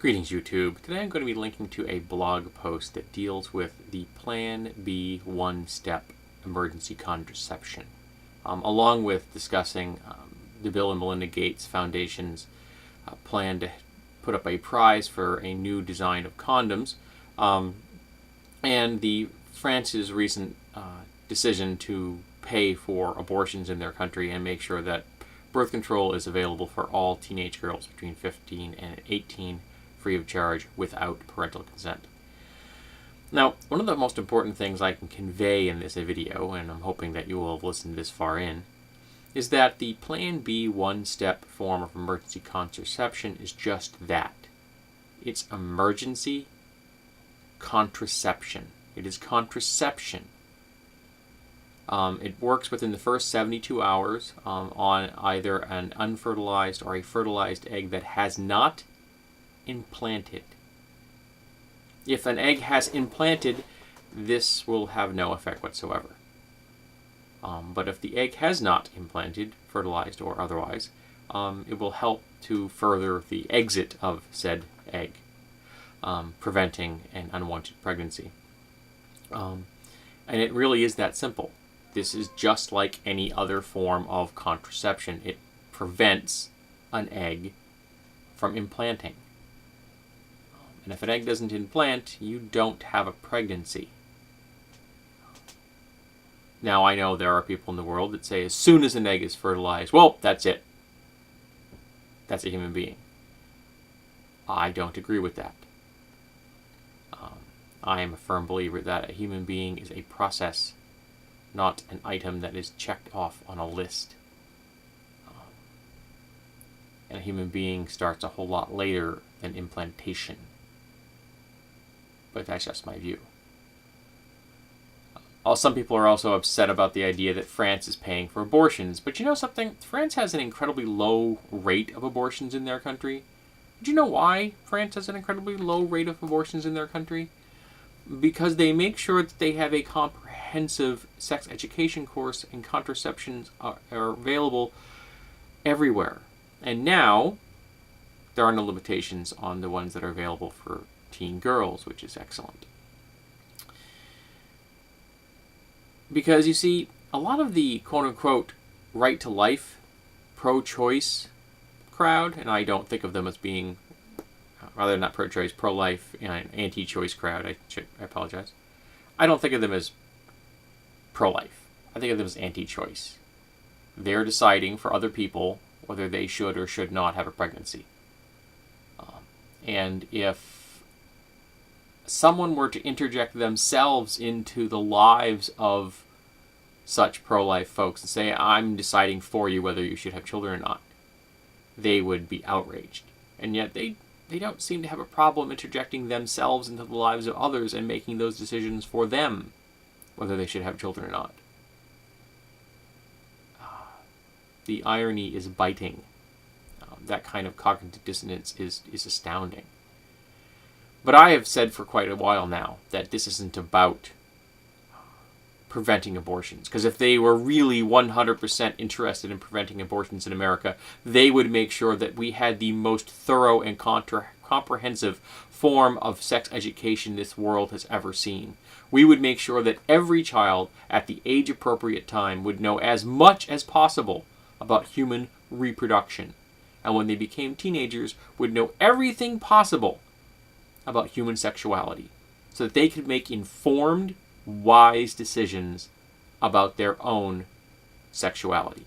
Greetings, YouTube. Today I'm going to be linking to a blog post that deals with the Plan B one-step emergency contraception, along with discussing the Bill and Melinda Gates Foundation's plan to put up a prize for a new design of condoms, and France's recent decision to pay for abortions in their country and make sure that birth control is available for all teenage girls between 15 and 18, free of charge, without parental consent. Now, one of the most important things I can convey in this video, and I'm hoping that you will have listened this far in, is that the Plan B one-step form of emergency contraception is just that. It's emergency contraception. It is contraception. It works within the first 72 hours on either an unfertilized or a fertilized egg that has not implanted. If an egg has implanted, this will have no effect whatsoever. But if the egg has not implanted, fertilized or otherwise, it will help to further the exit of said egg, preventing an unwanted pregnancy. And it really is that simple. This is just like any other form of contraception. It prevents an egg from implanting. And if an egg doesn't implant, you don't have a pregnancy. Now, I know there are people in the world that say as soon as an egg is fertilized, well, that's it. That's a human being. I don't agree with that. I am a firm believer that a human being is a process, not an item that is checked off on a list. And a human being starts a whole lot later than implantation. But that's just my view. Some people are also upset about the idea that France is paying for abortions. But you know something? France has an incredibly low rate of abortions in their country. Do you know why France has an incredibly low rate of abortions in their country? Because they make sure that they have a comprehensive sex education course, and contraceptions are available everywhere. And now, there are no limitations on the ones that are available for teen girls, which is excellent. Because, you see, a lot of the quote-unquote right to life, pro-choice crowd, and I don't think of them as being, rather not pro-choice, pro-life, anti-choice crowd, I apologize. I don't think of them as pro-life. I think of them as anti-choice. They're deciding for other people whether they should or should not have a pregnancy. And if someone were to interject themselves into the lives of such pro-life folks and say, I'm deciding for you whether you should have children or not, they would be outraged. And yet they don't seem to have a problem interjecting themselves into the lives of others and making those decisions for them, whether they should have children or not. The irony is biting. That kind of cognitive dissonance is astounding. But I have said for quite a while now that this isn't about preventing abortions. Because if they were really 100% interested in preventing abortions in America, they would make sure that we had the most thorough and comprehensive form of sex education this world has ever seen. We would make sure that every child at the age-appropriate time would know as much as possible about human reproduction. And when they became teenagers, would know everything possible about human sexuality, so that they could make informed, wise decisions about their own sexuality,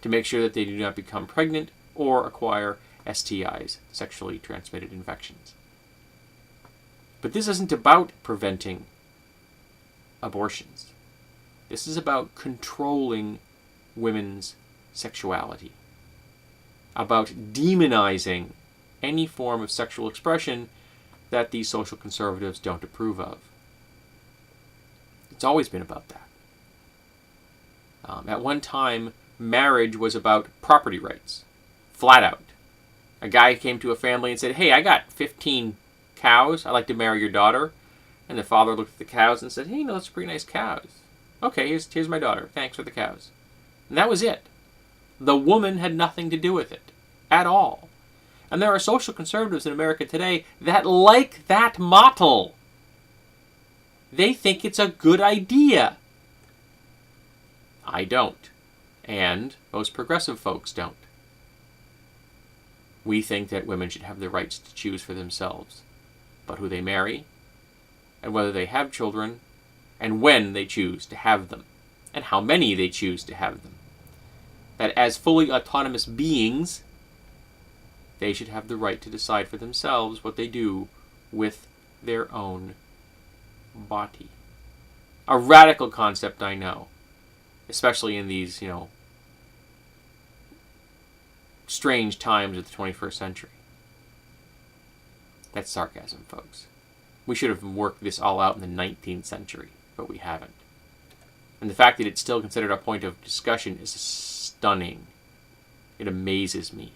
to make sure that they do not become pregnant or acquire STIs, sexually transmitted infections. But this isn't about preventing abortions. This is about controlling women's sexuality, about demonizing any form of sexual expression that these social conservatives don't approve of. It's always been about that. At one time, marriage was about property rights, flat out. A guy came to a family and said, hey, I got 15 cows. I'd like to marry your daughter. And the father looked at the cows and said, hey, those are pretty nice cows. Okay, here's my daughter. Thanks for the cows. And that was it. The woman had nothing to do with it at all. And there are social conservatives in America today that like that model. They think it's a good idea. I don't. And most progressive folks don't. We think that women should have the rights to choose for themselves, but who they marry, and whether they have children, and when they choose to have them, and how many they choose to have them. That as fully autonomous beings, they should have the right to decide for themselves what they do with their own body. A radical concept, I know, especially in these, strange times of the 21st century. That's sarcasm, folks. We should have worked this all out in the 19th century, but we haven't. And the fact that it's still considered a point of discussion is stunning. It amazes me.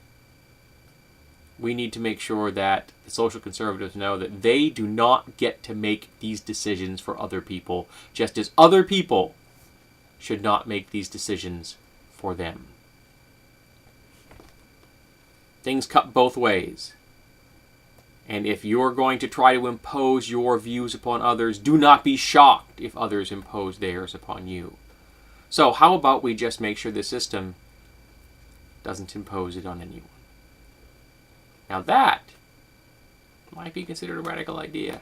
We need to make sure that the social conservatives know that they do not get to make these decisions for other people, just as other people should not make these decisions for them. Things cut both ways. And if you're going to try to impose your views upon others, do not be shocked if others impose theirs upon you. So how about we just make sure the system doesn't impose it on anyone? Now that might be considered a radical idea.